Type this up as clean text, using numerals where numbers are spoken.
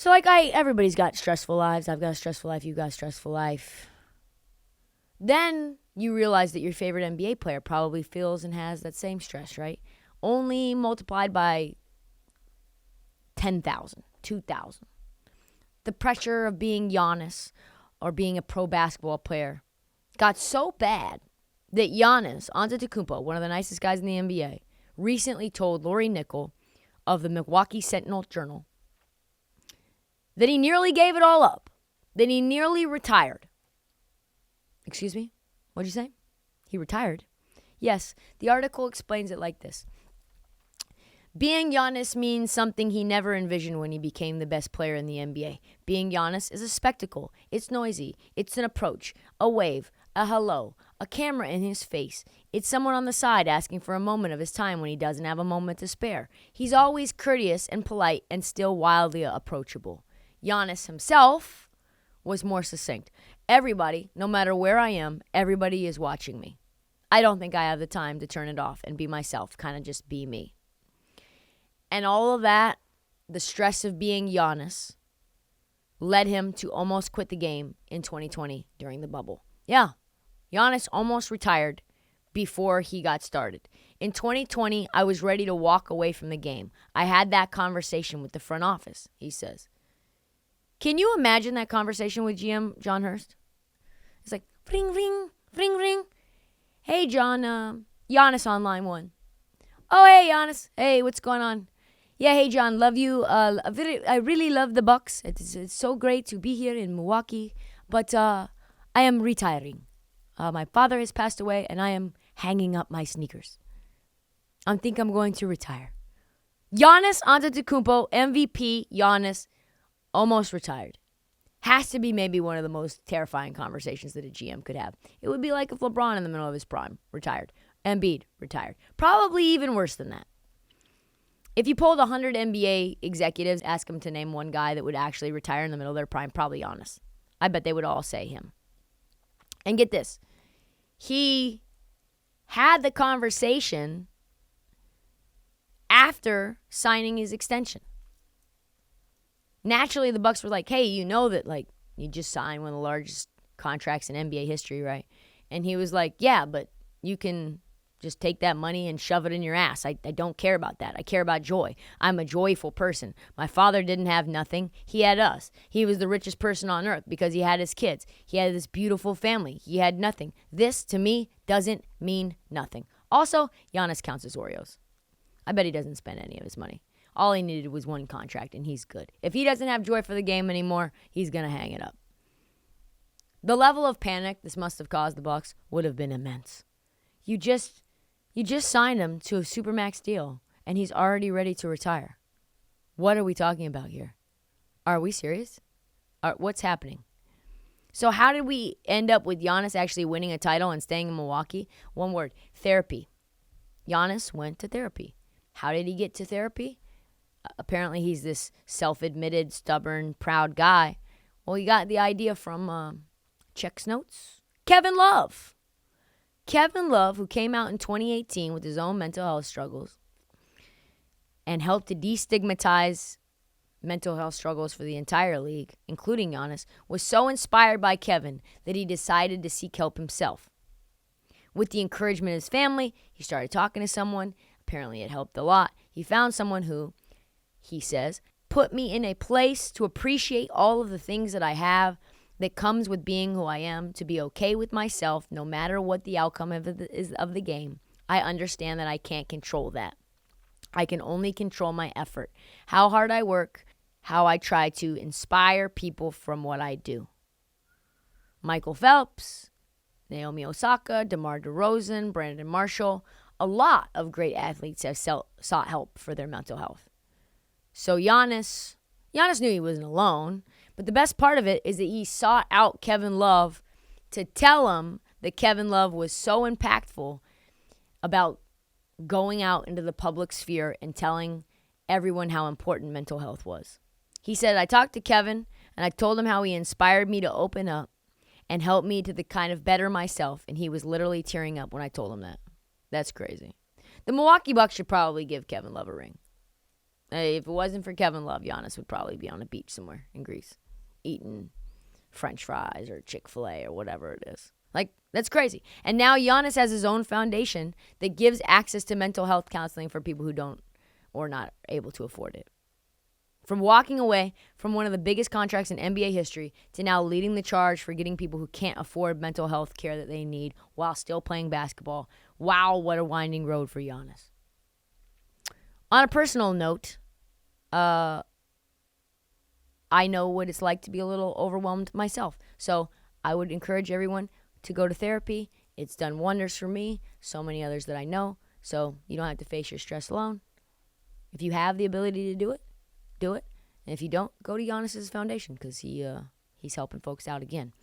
So, everybody's got stressful lives. I've got a stressful life. You've got a stressful life. Then you realize that your favorite NBA player probably feels and has that same stress, right? Only multiplied by 10,000, 2,000. The pressure of being Giannis or being a pro basketball player got so bad that Giannis Antetokounmpo, one of the nicest guys in the NBA, recently told Lori Nickel of the Milwaukee Sentinel-Journal that he nearly gave it all up, that he nearly retired. Excuse me? What'd you say? He retired? Yes, the article explains it like this. Being Giannis means something he never envisioned when he became the best player in the NBA. Being Giannis is a spectacle. It's noisy. It's an approach, a wave, a hello, a camera in his face. It's someone on the side asking for a moment of his time when he doesn't have a moment to spare. He's always courteous and polite and still wildly approachable. Giannis himself was more succinct. Everybody, no matter where I am, everybody is watching me. I don't think I have the time to turn it off and be myself, kind of just be me. And all of that, the stress of being Giannis, led him to almost quit the game in 2020 during the bubble. Yeah, Giannis almost retired before he got started. In 2020, I was ready to walk away from the game. I had that conversation with the front office, he says. Can you imagine that conversation with GM John Hurst? It's like, ring, ring, ring, ring. Hey, John, Giannis on line one. Oh, hey, Giannis. Hey, what's going on? Yeah, hey, John, love you. I really love the Bucks. It's so great to be here in Milwaukee. But I am retiring. My father has passed away, and I am hanging up my sneakers. I think I'm going to retire. Giannis Antetokounmpo, MVP, Giannis, almost retired. Has to be maybe one of the most terrifying conversations that a GM could have. It would be like if LeBron in the middle of his prime retired. Embiid retired. Probably even worse than that. If you polled 100 NBA executives, ask them to name one guy that would actually retire in the middle of their prime, probably Giannis. I bet they would all say him. And get this. He had the conversation after signing his extension. Naturally, the Bucks were like, hey, you know that you just signed one of the largest contracts in NBA history, right? And he was like, yeah, but you can just take that money and shove it in your ass. I don't care about that. I care about joy. I'm a joyful person. My father didn't have nothing. He had us. He was the richest person on earth because he had his kids. He had this beautiful family. He had nothing. This, to me, doesn't mean nothing. Also, Giannis counts his Oreos. I bet he doesn't spend any of his money. All he needed was one contract, and he's good. If he doesn't have joy for the game anymore, he's going to hang it up. The level of panic this must have caused the Bucks would have been immense. You just signed him to a supermax deal, and he's already ready to retire. What are we talking about here? Are we serious? What's happening? So how did we end up with Giannis actually winning a title and staying in Milwaukee? One word, therapy. Giannis went to therapy. How did he get to therapy? Apparently he's this self-admitted, stubborn, proud guy. Well, he got the idea from, checks notes, Kevin Love. Kevin Love, who came out in 2018 with his own mental health struggles and helped to destigmatize mental health struggles for the entire league, including Giannis, was so inspired by Kevin that he decided to seek help himself. With the encouragement of his family, he started talking to someone. Apparently it helped a lot. He found someone who, he says, put me in a place to appreciate all of the things that I have that comes with being who I am, to be okay with myself no matter what the outcome is of the game. I understand that I can't control that. I can only control my effort, how hard I work, how I try to inspire people from what I do. Michael Phelps, Naomi Osaka, DeMar DeRozan, Brandon Marshall, a lot of great athletes have sought help for their mental health. So Giannis knew he wasn't alone, but the best part of it is that he sought out Kevin Love to tell him that Kevin Love was so impactful about going out into the public sphere and telling everyone how important mental health was. He said, I talked to Kevin and I told him how he inspired me to open up and help me to the kind of better myself, and he was literally tearing up when I told him that. That's crazy. The Milwaukee Bucks should probably give Kevin Love a ring. If it wasn't for Kevin Love, Giannis would probably be on a beach somewhere in Greece eating French fries or Chick-fil-A or whatever it is. Like, that's crazy. And now Giannis has his own foundation that gives access to mental health counseling for people who don't or not able to afford it. From walking away from one of the biggest contracts in NBA history to now leading the charge for getting people who can't afford mental health care that they need while still playing basketball. Wow, what a winding road for Giannis. On a personal note, I know what it's like to be a little overwhelmed myself. So I would encourage everyone to go to therapy. It's done wonders for me, so many others that I know. So you don't have to face your stress alone. If you have the ability to do it, do it. And if you don't, go to Giannis's foundation because he's helping folks out again.